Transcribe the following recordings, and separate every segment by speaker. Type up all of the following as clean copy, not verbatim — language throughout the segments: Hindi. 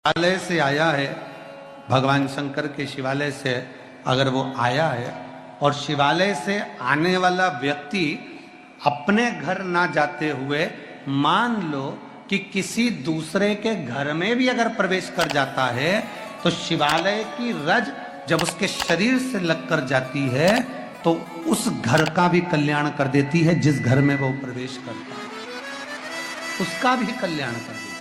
Speaker 1: शिवालय से आया है, भगवान शंकर के शिवालय से अगर वो आया है और शिवालय से आने वाला व्यक्ति अपने घर ना जाते हुए मान लो कि किसी दूसरे के घर में भी अगर प्रवेश कर जाता है तो शिवालय की रज जब उसके शरीर से लगकर जाती है तो उस घर का भी कल्याण कर देती है। जिस घर में वो प्रवेश करता है उसका भी कल्याण कर देती है।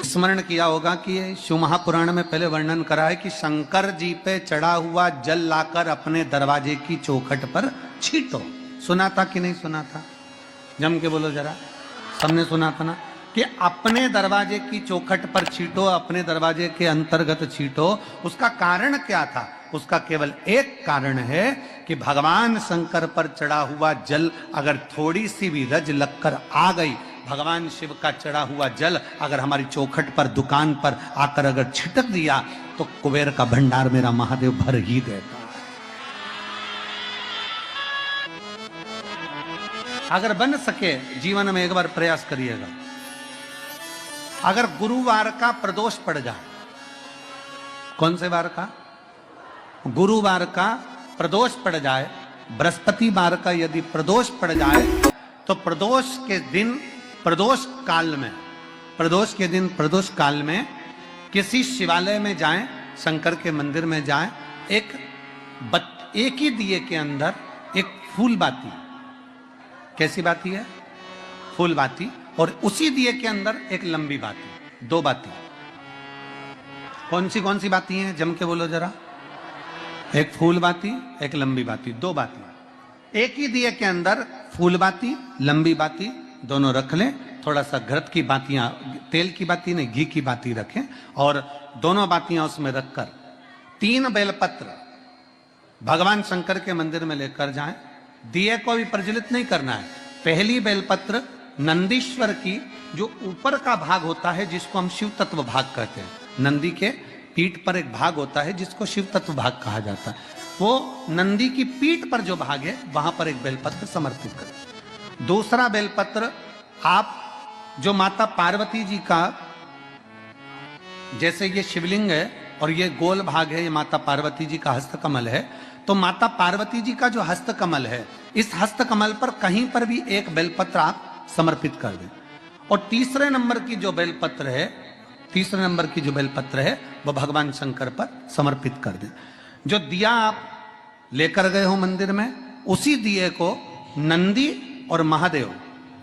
Speaker 1: स्मरण किया होगा कि शिव महापुराण में पहले वर्णन करा है कि शंकर जी पे चढ़ा हुआ जल लाकर अपने दरवाजे की चौखट पर छींटो। सुना था कि नहीं सुना था? जम के बोलो जरा। सबने सुना था ना कि अपने दरवाजे की चौखट पर छींटो, अपने दरवाजे के अंतर्गत छींटो। उसका कारण क्या था? उसका केवल एक कारण है कि भगवान शंकर पर चढ़ा हुआ जल अगर थोड़ी सी भी रज लगकर आ गई, भगवान शिव का चढ़ा हुआ जल अगर हमारी चौखट पर दुकान पर आकर अगर छिटक दिया तो कुबेर का भंडार मेरा महादेव भर ही देता। अगर बन सके जीवन में एक बार प्रयास करिएगा। अगर गुरुवार का प्रदोष पड़ जाए, कौन से वार का? गुरुवार का प्रदोष पड़ जाए, बृहस्पतिवार का यदि प्रदोष पड़ जाए तो प्रदोष के दिन प्रदोष काल में, प्रदोष के दिन प्रदोष काल में किसी शिवालय में जाएं, शंकर के मंदिर में जाएं, एक ही दिए के अंदर एक फूल बाती, कैसी बाती है? फूल बाती, और उसी दिए के अंदर एक लंबी बाती, दो बाती। कौन सी बाती हैं? जम के बोलो जरा। एक फूल बाती, एक लंबी बाती, दो बाती। एक ही दिए के अंदर फूल बाती, लंबी बाती दोनों रख लें। थोड़ा सा घृत की बातियां, तेल की बाती नहीं, घी की बाती रखें और दोनों बातियां उसमें रखकर 3 बेलपत्र भगवान शंकर के मंदिर में लेकर जाएं। दिए को भी प्रज्वलित नहीं करना है। पहली बेलपत्र नंदीश्वर की जो ऊपर का भाग होता है जिसको हम शिव तत्व भाग कहते हैं, नंदी के पीठ पर एक भाग होता है जिसको शिव तत्व भाग कहा जाता है, वो नंदी की पीठ पर जो भाग है वहां पर एक बेलपत्र समर्पित करें। दूसरा बेलपत्र आप जो माता पार्वती जी का, जैसे ये शिवलिंग है और ये गोल भाग है, ये माता पार्वती जी का हस्तकमल है, तो माता पार्वती जी का जो हस्तकमल है, इस हस्तकमल पर कहीं पर भी एक बेलपत्र आप समर्पित कर दें। और तीसरे नंबर की जो बेलपत्र है वो भगवान शंकर पर समर्पित कर दें। जो दिया आप लेकर गए हो मंदिर में, उसी दिए को नंदी और महादेव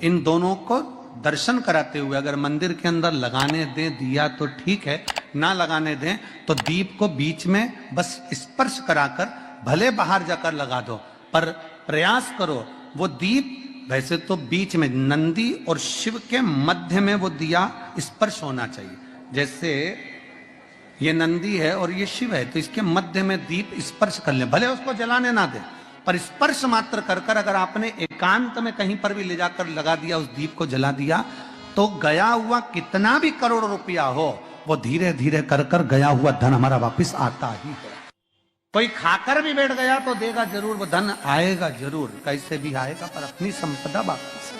Speaker 1: इन दोनों को दर्शन कराते हुए अगर मंदिर के अंदर लगाने दें दिया तो ठीक है, ना लगाने दें तो दीप को बीच में बस स्पर्श कराकर भले बाहर जाकर लगा दो, पर प्रयास करो वो दीप, वैसे तो बीच में नंदी और शिव के मध्य में वो दिया स्पर्श होना चाहिए। जैसे ये नंदी है और ये शिव है तो इसके मध्य में दीप स्पर्श कर ले, भले उसको जलाने ना दे पर स्पर्श मात्र कर कर अगर आपने एकांत में कहीं पर भी ले जाकर लगा दिया, उस दीप को जला दिया, तो गया हुआ कितना भी करोड़ रुपया हो वो धीरे धीरे कर कर गया हुआ धन हमारा वापस आता ही है। कोई खाकर भी बैठ गया तो देगा जरूर, वो धन आएगा जरूर, कैसे भी आएगा पर अपनी संपदा वापस।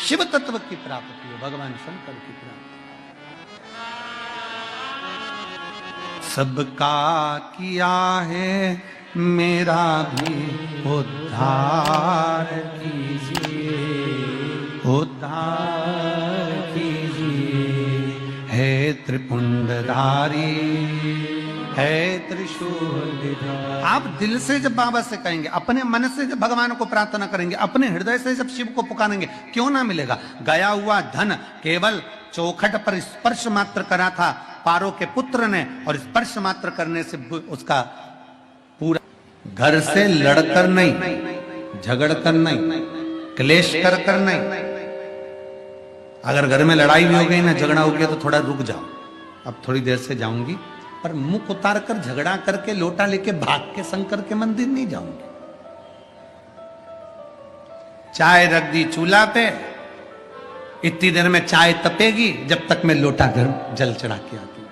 Speaker 1: शिव तत्व की प्राप्ति है, भगवान शंकर की प्राप्ति। सबका किया है मेरा भी उद्धार कीजिए, उद्धार कीजिए। है त्रिपुंडधारी है त्रिशूल। आप दिल से जब बाबा से कहेंगे, अपने मन से जब भगवान को प्रार्थना करेंगे, अपने हृदय से जब शिव को पुकारेंगे, क्यों ना मिलेगा? गया हुआ धन केवल चौखट पर स्पर्श मात्र करा था पारो के पुत्र ने, और स्पर्श मात्र करने से उसका पूरा, घर से लड़कर नहीं, झगड़कर नहीं, क्लेश कर नहीं। अगर घर में लड़ाई भी हो गई ना, झगड़ा हो गया तो थोड़ा रुक जाओ, अब थोड़ी देर से जाऊंगी, पर मुख उतार कर झगड़ा करके लोटा लेके भाग के शंकर के मंदिर नहीं जाऊंगी। चाय रख दी चूल्हा पे, इतनी देर में चाय तपेगी जब तक मैं लोटा जल चढ़ा के आती हूं।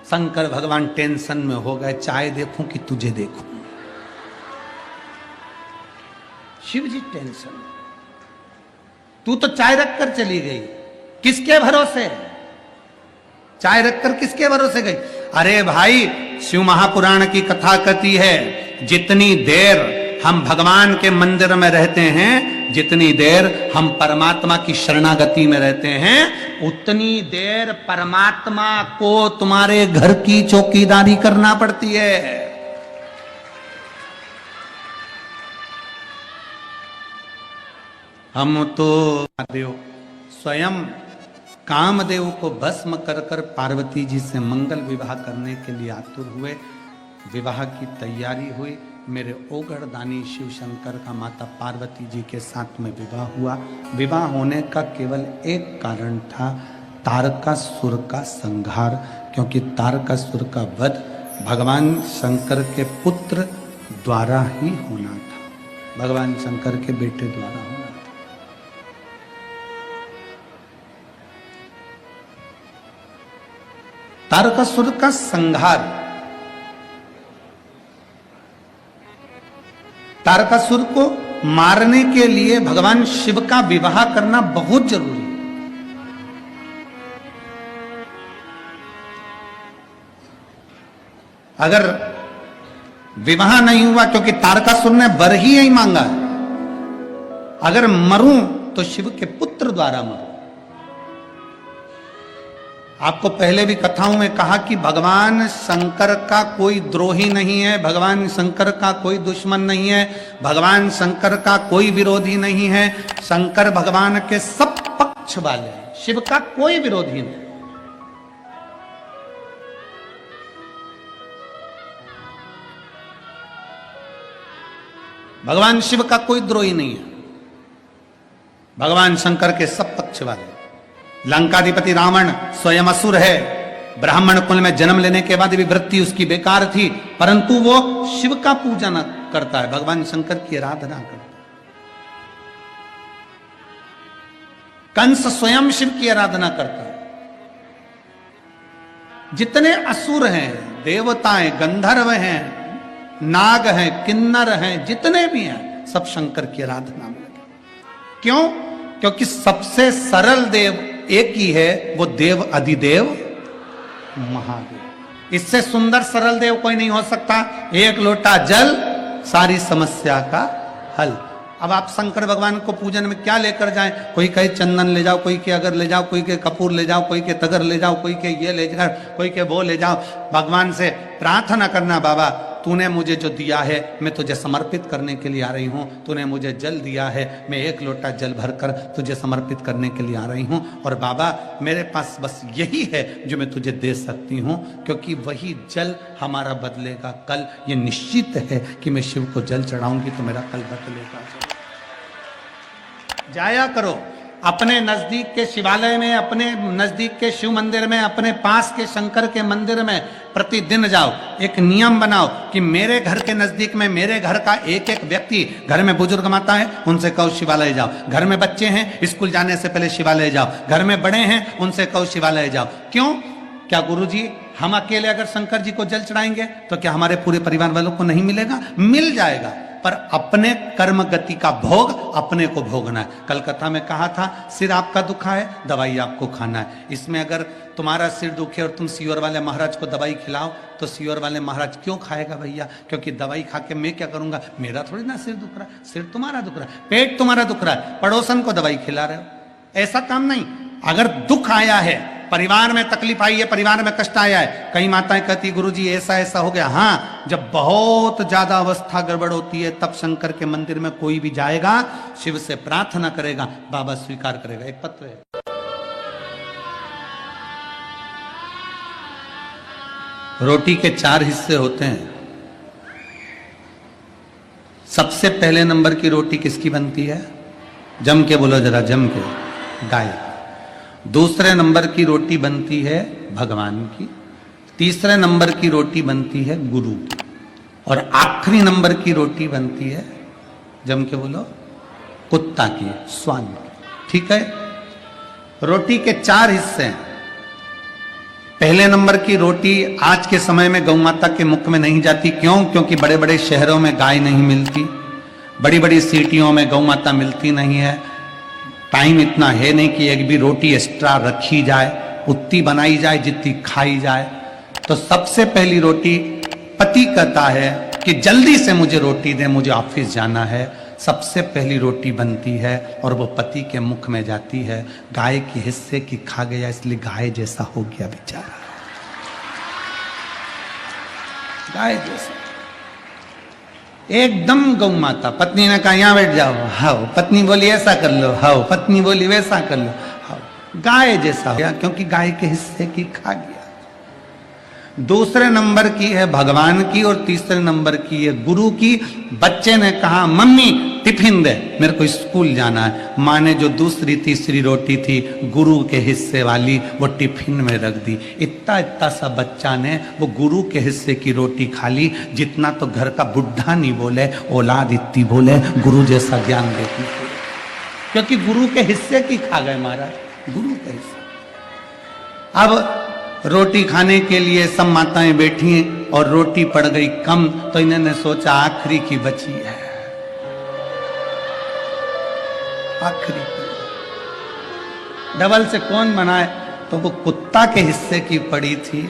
Speaker 1: शंकर भगवान टेंशन में हो गए, चाय देखूं कि तुझे देखूं। शिव जी टेंशन। तू तो चाय रखकर चली गई, किसके भरोसे? चाय रखकर किसके भरोसे गई? अरे भाई, शिव महापुराण की कथा कहती है, जितनी देर हम भगवान के मंदिर में रहते हैं, जितनी देर हम परमात्मा की शरणागति में रहते हैं, उतनी देर परमात्मा को तुम्हारे घर की चौकीदारी करना पड़ती है। हम तो देव स्वयं कामदेव को भस्म कर कर पार्वती जी से मंगल विवाह करने के लिए आतुर हुए। विवाह की तैयारी हुई। मेरे ओगढ़ दानी शिव शंकर का माता पार्वती जी के साथ में विवाह हुआ। विवाह होने का केवल एक कारण था, तारकासुर का संहार, क्योंकि तारकासुर का वध भगवान शंकर के पुत्र द्वारा ही होना था, भगवान शंकर के बेटे द्वारा होना था। तारकासुर का संहार, तारकासुर को मारने के लिए भगवान शिव का विवाह करना बहुत जरूरी है। अगर विवाह नहीं हुआ, क्योंकि तारकासुर ने वर ही नहीं मांगा है, अगर मरूं तो शिव के पुत्र द्वारा मरूं। आपको पहले भी कथाओं में कहा कि भगवान शंकर का कोई द्रोही नहीं है, भगवान शंकर का कोई दुश्मन नहीं है, भगवान शंकर का कोई विरोधी नहीं है। शंकर भगवान के सब पक्ष वाले हैं, शिव का कोई विरोधी नहीं। भगवान शिव का कोई द्रोही नहीं है, भगवान शंकर के सब पक्ष वाले। लंकाधिपति रावण स्वयं असुर है, ब्राह्मण कुल में जन्म लेने के बाद भी वृत्ति उसकी बेकार थी, परंतु वो शिव का पूजन करता है, भगवान शंकर की आराधना करता है। कंस स्वयं शिव की आराधना करता है। जितने असुर हैं, देवताएं, गंधर्व हैं, नाग हैं, किन्नर हैं, जितने भी हैं, सब शंकर की आराधना में लगे। क्यों? क्योंकि सबसे सरल देव एक ही है, वो देव अधिदेव महादेव। इससे सुंदर सरल देव कोई नहीं हो सकता। एक लोटा जल, सारी समस्या का हल। अब आप शंकर भगवान को पूजन में क्या लेकर जाएं? कोई कहे चंदन ले जाओ, कोई के अगर ले जाओ, कोई के कपूर ले जाओ, कोई के तगर ले जाओ, कोई के ये ले जाओ, कोई के वो ले जाओ। भगवान से प्रार्थना करना, बाबा तूने मुझे जो दिया है मैं तुझे समर्पित करने के लिए आ रही हूँ। तूने मुझे जल दिया है, मैं एक लोटा जल भरकर तुझे समर्पित करने के लिए आ रही हूँ। और बाबा मेरे पास बस यही है जो मैं तुझे दे सकती हूँ, क्योंकि वही जल हमारा बदलेगा कल। ये निश्चित है कि मैं शिव को जल चढ़ाऊंगी तो मेरा कल बदलेगा। जाया करो अपने नजदीक के शिवालय में, अपने नजदीक के शिव मंदिर में, अपने पास के शंकर के मंदिर में प्रतिदिन जाओ। एक नियम बनाओ कि मेरे घर के नजदीक में, मेरे घर का एक एक व्यक्ति, घर में बुजुर्ग माता है उनसे कहो शिवालय जाओ, घर में बच्चे हैं स्कूल जाने से पहले शिवालय जाओ, घर में बड़े हैं उनसे कहो शिवालय जाओ। क्यों? क्या गुरुजी हम अकेले अगर शंकर जी को जल चढ़ाएंगे तो क्या हमारे पूरे परिवार वालों को नहीं मिलेगा? मिल जाएगा, पर अपने कर्म गति का भोग अपने को भोगना है। कलकत्ता में कहा था, सिर आपका दुखा है, दवाई आपको खाना है। इसमें अगर तुम्हारा सिर दुखे और तुम सियोर वाले महाराज को दवाई खिलाओ तो सियोर वाले महाराज क्यों खाएगा भैया? क्योंकि दवाई खा के मैं क्या करूंगा? मेरा थोड़ी ना सिर दुख रहा है, सिर तुम्हारा दुख रहा है, पेट तुम्हारा दुख रहा है, पड़ोसन को दवाई खिला रहे हो। ऐसा काम नहीं। अगर दुख आया है, परिवार में तकलीफ आई है, परिवार में कष्ट आया है, कई माताएं कहती गुरुजी ऐसा ऐसा हो गया। हाँ, जब बहुत ज्यादा अवस्था गड़बड़ होती है तब शंकर के मंदिर में कोई भी जाएगा, शिव से प्रार्थना करेगा, बाबा स्वीकार करेगा। एक पत्र है, रोटी के 4 हिस्से होते हैं। सबसे पहले नंबर की रोटी किसकी बनती है? जम के बोलो जरा, जम के, गाय। दूसरे नंबर की रोटी बनती है भगवान की, तीसरे नंबर की रोटी बनती है गुरु की, और आखिरी नंबर की रोटी बनती है, जम के बोलो, कुत्ता की, स्वान की। ठीक है? रोटी के 4 हिस्से हैं। पहले नंबर की रोटी आज के समय में गौ माता के मुख में नहीं जाती। क्यों? क्योंकि बड़े बड़े शहरों में गाय नहीं मिलती, बड़ी बड़ी सिटियों में गौ माता मिलती नहीं है, टाइम इतना है नहीं कि एक भी रोटी एक्स्ट्रा रखी जाए, उतनी बनाई जाए जितनी खाई जाए। तो सबसे पहली रोटी पति कहता है कि जल्दी से मुझे रोटी दे, मुझे ऑफिस जाना है। सबसे पहली रोटी बनती है और वो पति के मुख में जाती है। गाय के हिस्से की खा गया, इसलिए गाय जैसा हो गया बेचारा, गाय जैसा एकदम गौ माता। पत्नी ने कहा यहां बैठ जाओ, हाओ। पत्नी बोली ऐसा कर लो, हाओ। पत्नी बोली वैसा कर लो, हाओ। गाय जैसा हो गया, क्योंकि गाय के हिस्से की खा गया। दूसरे नंबर की है भगवान की और तीसरे नंबर की है गुरु की। बच्चे ने कहा मम्मी टिफिन दे, मेरे को स्कूल जाना है। माँ ने जो दूसरी तीसरी रोटी थी गुरु के हिस्से वाली, वो टिफिन में रख दी। इतना इतना सा बच्चा ने वो गुरु के हिस्से की रोटी खा ली, जितना तो घर का बुढ़ा नहीं बोले, औलाद इतनी बोले गुरु जैसा ज्ञान देती, क्योंकि गुरु के हिस्से की खा गए महाराज, गुरु के हिस्से। अब रोटी खाने के लिए सब माताएं बैठी और रोटी पड़ गई कम, तो इन्होंने सोचा आखिरी की बची है, आखिरी डबल से कौन बनाए। तो वो कुत्ता के हिस्से की पड़ी थी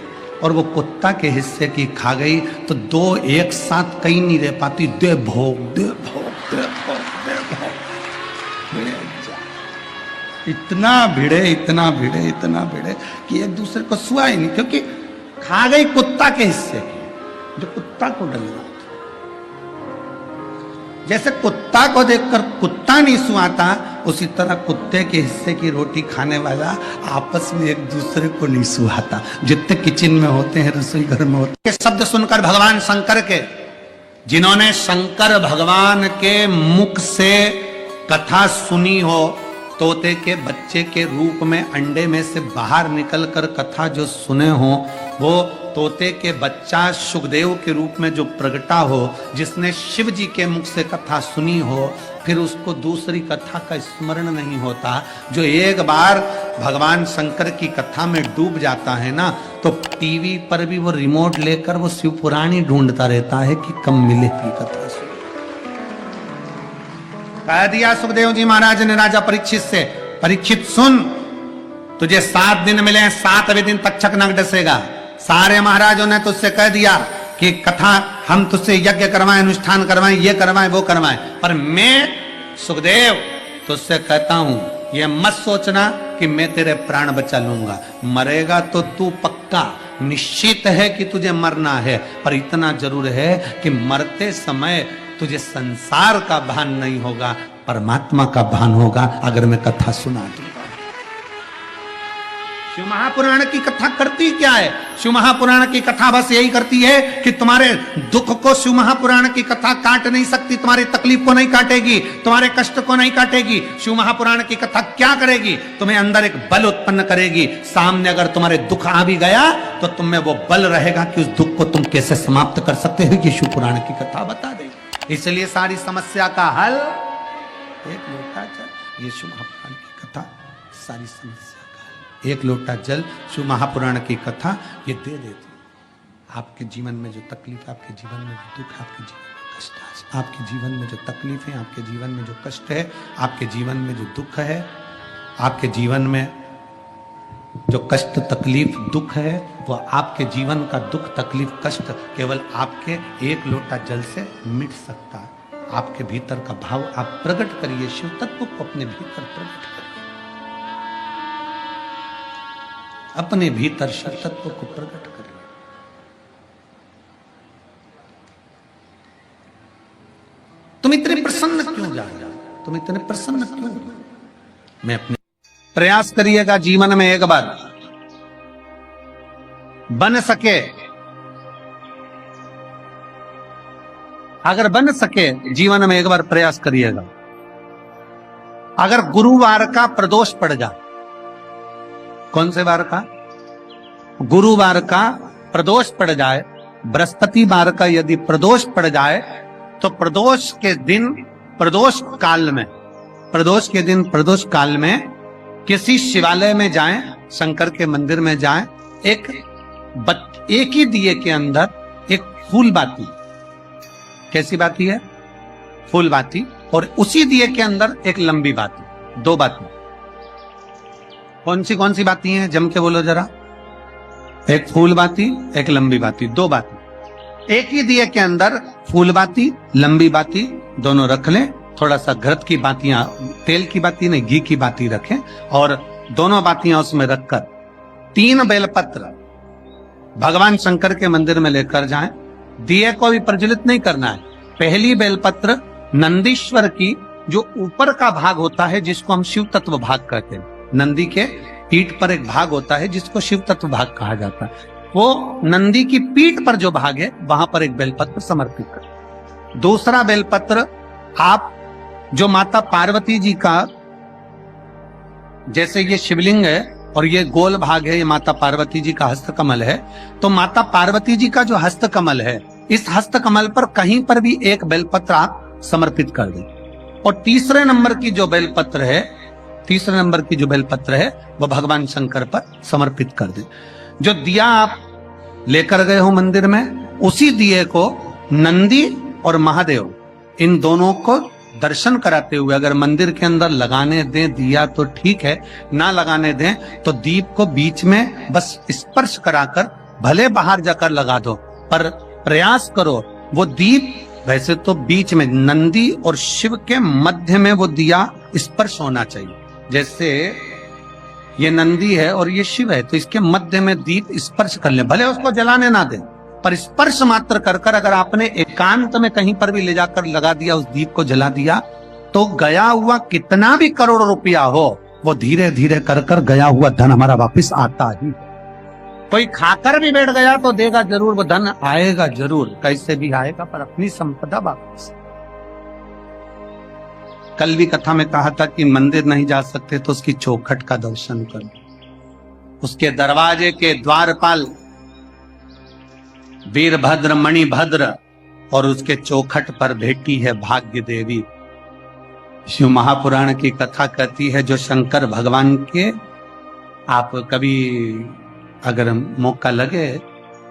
Speaker 1: और वो कुत्ता के हिस्से की खा गई। तो दो एक साथ कहीं नहीं रह पाती, दे भोग दे भोग दे भोग दे भोग, इतना भिड़े इतना भिड़े इतना भिड़े कि एक दूसरे को सुआ ही नहीं, क्योंकि खा गई कुत्ता के हिस्से की, जो कुत्ता को डल रहा था। जैसे कुत्ता को देखकर कुत्ता नहीं सुआता, उसी तरह कुत्ते के हिस्से की रोटी खाने वाला आपस में एक दूसरे को नहीं सुहाता। जितने किचन में होते हैं, रसोई घर में होते हैं, शब्द सुनकर भगवान शंकर के, जिन्होंने शंकर भगवान के मुख से कथा सुनी हो, तोते के बच्चे के रूप में अंडे में से बाहर निकलकर कथा जो सुने हो, वो तोते के बच्चा सुखदेव के रूप में जो प्रगटा हो, जिसने शिव जी के मुख से कथा सुनी हो, फिर उसको दूसरी कथा का स्मरण नहीं होता। जो एक बार भगवान शंकर की कथा में डूब जाता है ना, तो टीवी पर भी वो रिमोट लेकर वो शिव पुराण ही ढूंढता रहता है कि कब मिले की कथा सुन। कह दिया सुखदेव जी महाराज ने राजा परीक्षित से, परीक्षित सुन, तुझे 7 दिन मिले, 7वें दिन तक्षक नाग डसेगा। सारे महाराजों ने तुझसे कह दिया कि कथा हम तुझसे यज्ञ करवाएं, अनुष्ठान करवाएं, ये करवाएं वो करवाएं, पर मैं सुखदेव तुझसे कहता हूं, ये मत सोचना कि मैं तेरे प्राण बचा लूंगा। मरेगा तो तू पक्का, निश्चित है कि तुझे मरना है, पर इतना जरूर है कि मरते समय तुझे संसार का भान नहीं होगा, परमात्मा का भान होगा अगर मैं कथा सुना दूंगा। शिव महापुराण की कथा करती क्या है? शिव महापुराण की कथा बस यही करती है कि तुम्हारे दुख को शिव महापुराण की कथा काट नहीं सकती, तुम्हारी तकलीफ को नहीं काटेगी, तुम्हारे कष्ट को नहीं काटेगी। शिव महापुराण की कथा क्या करेगी? तुम्हें अंदर एक बल उत्पन्न करेगी। सामने अगर तुम्हारे दुख आ भी गया तो तुम्हें वो बल रहेगा कि उस दुख को तुम कैसे समाप्त कर सकते हो, कि शिव पुराण की कथा बता देगी। इसलिए सारी समस्या का हल एक लोटा जल, ये शिव महापुराण की कथा सारी समस्या का हल। एक लोटा जल शिव महापुराण की कथा ये दे देती। आपके जीवन में जो तकलीफ है, आपके जीवन में जो दुख है, आपके जीवन में कष्ट है, आपके जीवन में जो तकलीफ है, आपके जीवन में जो कष्ट है, आपके जीवन में जो दुख है, आपके जीवन में जो कष्ट तकलीफ दुख है, वो आपके जीवन का दुख तकलीफ कष्ट केवल आपके एक लोटा जल से मिट सकता है। आपके भीतर का भाव आप प्रकट करिए, शिव तत्व को अपने भीतर प्रकट करिए, अपने भीतर शिव तत्व को प्रकट करिए। तुम इतने प्रसन्न क्यों जा रहे हो? तुम इतने प्रसन्न क्यों? मैं अपने प्रयास करिएगा जीवन में एक बार बन सके, अगर बन सके जीवन में एक बार प्रयास करिएगा। अगर गुरुवार का प्रदोष पड़ जाए, कौन से वार का? गुरुवार का प्रदोष पड़ जाए, बृहस्पतिवार का यदि प्रदोष पड़ जाए, तो प्रदोष के दिन प्रदोष काल में, प्रदोष के दिन प्रदोष काल में किसी शिवालय में जाएं, शंकर के मंदिर में जाएं, एक ही दिए के अंदर एक फूल बाती, कैसी बाती है? फूल बाती, और उसी दिए के अंदर एक लंबी बाती, दो बातें। कौन सी बातें हैं, जम के बोलो जरा। एक फूल बाती, एक लंबी बाती, दो बाती। एक ही दिए के अंदर फूल बाती, लंबी बाती दोनों रख लें। थोड़ा सा घृत की बातियां, तेल की बाती नहीं, घी की बाती रखें और दोनों बातियां उसमें रखकर 3 बेलपत्र भगवान शंकर के मंदिर में लेकर जाएं। दिए को भी प्रज्वलित नहीं करना है। पहली बेलपत्र नंदीश्वर की जो ऊपर का भाग होता है, जिसको हम शिव तत्व भाग कहते हैं, नंदी के पीठ पर एक भाग होता है जिसको शिव तत्व भाग कहा जाता है, वो नंदी की पीठ पर जो भाग है वहां पर एक बेलपत्र समर्पित कर। दूसरा बेलपत्र आप जो माता पार्वती जी का, जैसे ये शिवलिंग है और ये गोल भाग है, ये माता पार्वती जी का हस्तकमल है, तो माता पार्वती जी का जो हस्तकमल है, इस हस्तकमल पर कहीं पर भी एक बेलपत्र आप समर्पित कर दें। और तीसरे नंबर की जो बेलपत्र है वो भगवान शंकर पर समर्पित कर दें। जो दिया आप लेकर गए हो मंदिर में, उसी दिए को नंदी और महादेव इन दोनों को दर्शन कराते हुए अगर मंदिर के अंदर लगाने दें दिया तो ठीक है, ना लगाने दें तो दीप को बीच में बस स्पर्श कराकर भले बाहर जाकर लगा दो, पर प्रयास करो वो दीप, वैसे तो बीच में नंदी और शिव के मध्य में वो दिया स्पर्श होना चाहिए। जैसे ये नंदी है और ये शिव है, तो इसके मध्य में दीप स्पर्श कर ले, भले उसको जलाने ना दें, पर स्पर्श मात्र कर कर अगर आपने एकांत में कहीं पर भी ले जाकर लगा दिया, उस दीप को जला दिया, तो गया हुआ कितना भी करोड़ रुपया हो, वो धीरे धीरे कर कर गया हुआ धन हमारा वापस आता ही। कोई खाकर भी बैठ गया तो देगा जरूर, वो धन आएगा जरूर, कैसे भी आएगा, पर अपनी संपदा वापस। कल भी कथा में कहा था कि मंदिर नहीं जा सकते तो उसकी चौखट का दर्शन करो। उसके दरवाजे के द्वारपाल वीरभद्र मणिभद्र और उसके चौखट पर बैठी है भाग्य देवी। शिव महापुराण की कथा कहती है, जो शंकर भगवान के, आप कभी अगर मौका लगे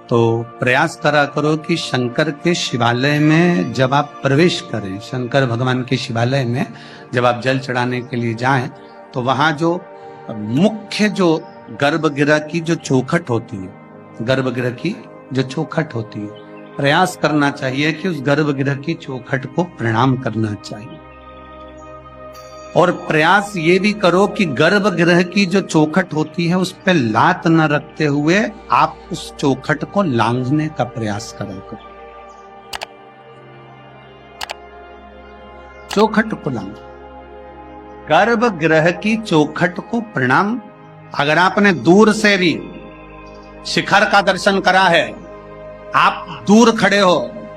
Speaker 1: तो प्रयास करा करो कि शंकर के शिवालय में जब आप प्रवेश करें, शंकर भगवान के शिवालय में जब आप जल चढ़ाने के लिए जाएं, तो वहां जो मुख्य जो गर्भगृह की जो चौखट होती है, गर्भगृह की जो चौखट होती है, प्रयास करना चाहिए कि उस गर्भगृह की चौखट को प्रणाम करना चाहिए। और प्रयास ये भी करो कि गर्भगृह की जो चौखट होती है उस पर लात न रखते हुए आप उस चौखट को लांघने का प्रयास करा करो। चौखट को लांघ, गर्भगृह की चौखट को प्रणाम। अगर आपने दूर से भी शिखर का दर्शन करा है, आप दूर खड़े हो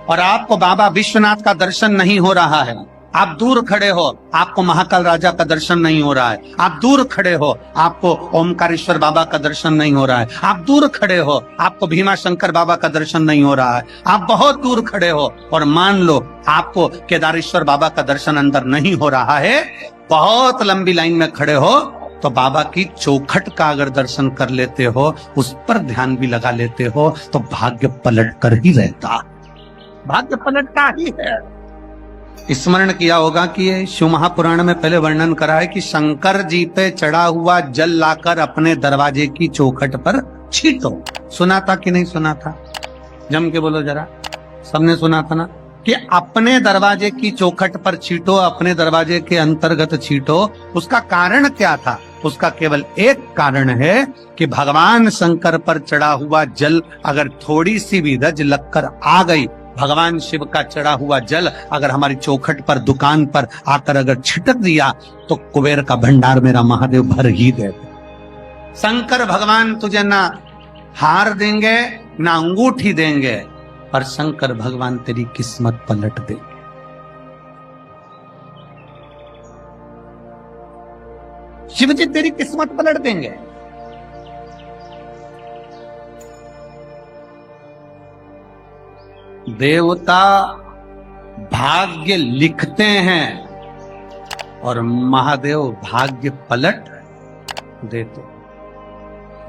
Speaker 1: और आपको बाबा विश्वनाथ का दर्शन नहीं हो रहा है, आप दूर खड़े हो, आपको महाकाल राजा का दर्शन नहीं हो रहा है, आप दूर खड़े हो, आपको ओमकारेश्वर बाबा का दर्शन नहीं हो रहा है, आप दूर खड़े हो, आपको भीमा शंकर बाबा का दर्शन नहीं हो रहा है, आप बहुत दूर खड़े हो और मान लो आपको केदारेश्वर बाबा का दर्शन अंदर नहीं हो रहा है, बहुत लंबी लाइन में खड़े हो, तो बाबा की चौखट का अगर दर्शन कर लेते हो, उस पर ध्यान भी लगा लेते हो, तो भाग्य पलट कर ही रहता, भाग्य पलटता ही है। स्मरण किया होगा कि ये शिव महापुराण में पहले वर्णन करा है कि शंकर जी पे चढ़ा हुआ जल लाकर अपने दरवाजे की चौखट पर छींटो। सुना था कि नहीं सुना था? जम के बोलो जरा, सबने सुना था ना कि अपने दरवाजे की चौखट पर छींटो, अपने दरवाजे के अंतर्गत छींटो। उसका कारण क्या था? उसका केवल एक कारण है कि भगवान शंकर पर चढ़ा हुआ जल अगर थोड़ी सी भी रज लगकर आ गई, भगवान शिव का चढ़ा हुआ जल अगर हमारी चौखट पर, दुकान पर आकर अगर छिटक दिया, तो कुबेर का भंडार मेरा महादेव भर ही दे। शंकर भगवान तुझे ना हार देंगे ना अंगूठी देंगे, पर शंकर भगवान तेरी किस्मत पलट देंगे। शिव जी तेरी किस्मत पलट देंगे। देवता भाग्य लिखते हैं और महादेव भाग्य पलट देते।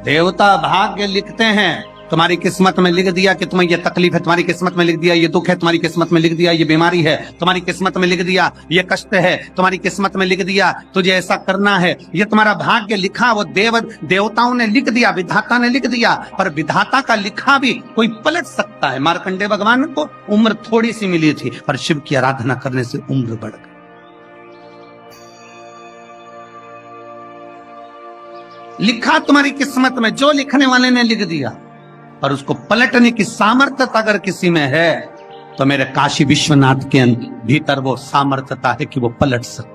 Speaker 1: देवता भाग्य लिखते हैं तुम्हारी किस्मत में लिख दिया कि तुम्हें ये तकलीफ है, तुम्हारी किस्मत में लिख दिया ये दुख है, तुम्हारी किस्मत में लिख दिया ये बीमारी है, तुम्हारी किस्मत में लिख दिया ये कष्ट है, तुम्हारी किस्मत में लिख दिया तुझे ऐसा करना है, ये तुम्हारा भाग्य लिखा, वो देवताओं ने लिख दिया, विधाता ने लिख दिया। पर विधाता का लिखा भी कोई पलट सकता है। मार्कंडेय भगवान को उम्र थोड़ी सी मिली थी, पर शिव की आराधना करने से उम्र बढ़ गई। लिखा तुम्हारी किस्मत में, जो लिखने वाले ने लिख दिया, और उसको पलटने की सामर्थ्यता अगर किसी में है तो मेरे काशी विश्वनाथ के भीतर वो सामर्थ्यता है कि वो पलट सकता।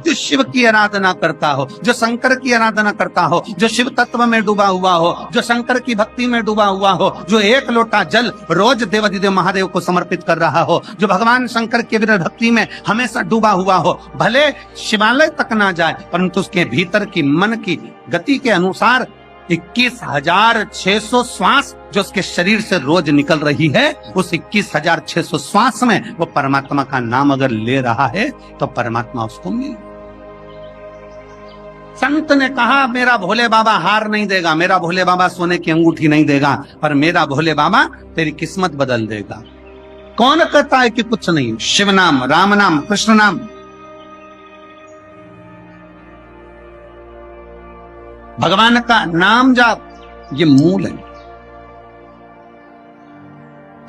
Speaker 1: जो शिव की आराधना करता हो, जो शंकर की आराधना करता हो, जो शिव तत्व में डूबा हुआ हो, जो शंकर की भक्ति में डूबा हुआ हो, जो एक लोटा जल रोज देवाधिदेव महादेव को समर्पित कर रहा हो, जो भगवान शंकर के विरह भक्ति में हमेशा डूबा हुआ हो, भले शिवालय तक ना जाए परंतु उसके भीतर की मन की गति के अनुसार 21,600 श्वास जो उसके शरीर से रोज निकल रही है, उस 21,600 श्वास में वो परमात्मा का नाम अगर ले रहा है तो परमात्मा उसको मिल। संत ने कहा मेरा भोले बाबा हार नहीं देगा, मेरा भोले बाबा सोने की अंगूठी नहीं देगा, पर मेरा भोले बाबा तेरी किस्मत बदल देगा। कौन कहता है कि कुछ नहीं? शिव नाम, राम नाम, कृष्ण नाम, भगवान का नाम जाप, ये मूल है।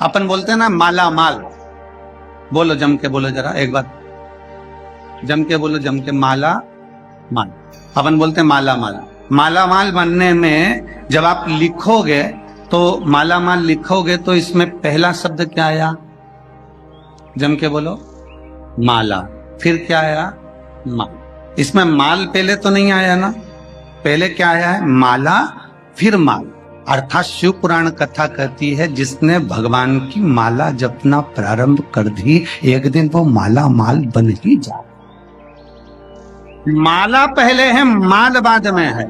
Speaker 1: अपन बोलते हैं ना माला माल, बोलो जम के बोलो जरा एक बार, जम के बोलो, जम के, माला माल। अपन बोलते हैं माला माल। माला माल बनने में जब आप लिखोगे तो माला माल लिखोगे तो इसमें पहला शब्द क्या आया? जम के बोलो, माला। फिर क्या आया? माल। इसमें माल पहले तो नहीं आया ना, पहले क्या आया है? माला, फिर माल। अर्थात शिव पुराण कथा कहती है जिसने भगवान की माला जपना प्रारंभ कर दी, एक दिन वो माला माल बन ही जाए। माला पहले है, माल बाद में है।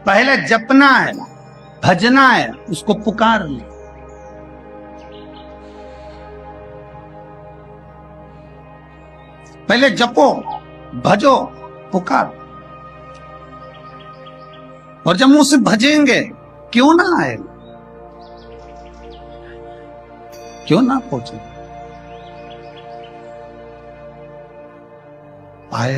Speaker 1: पहले जपना है, भजना है, उसको पुकार ले। पहले जपो, भजो, पुकार। और जब मुझसे भजेंगे क्यों ना आए, क्यों ना पहुंचे।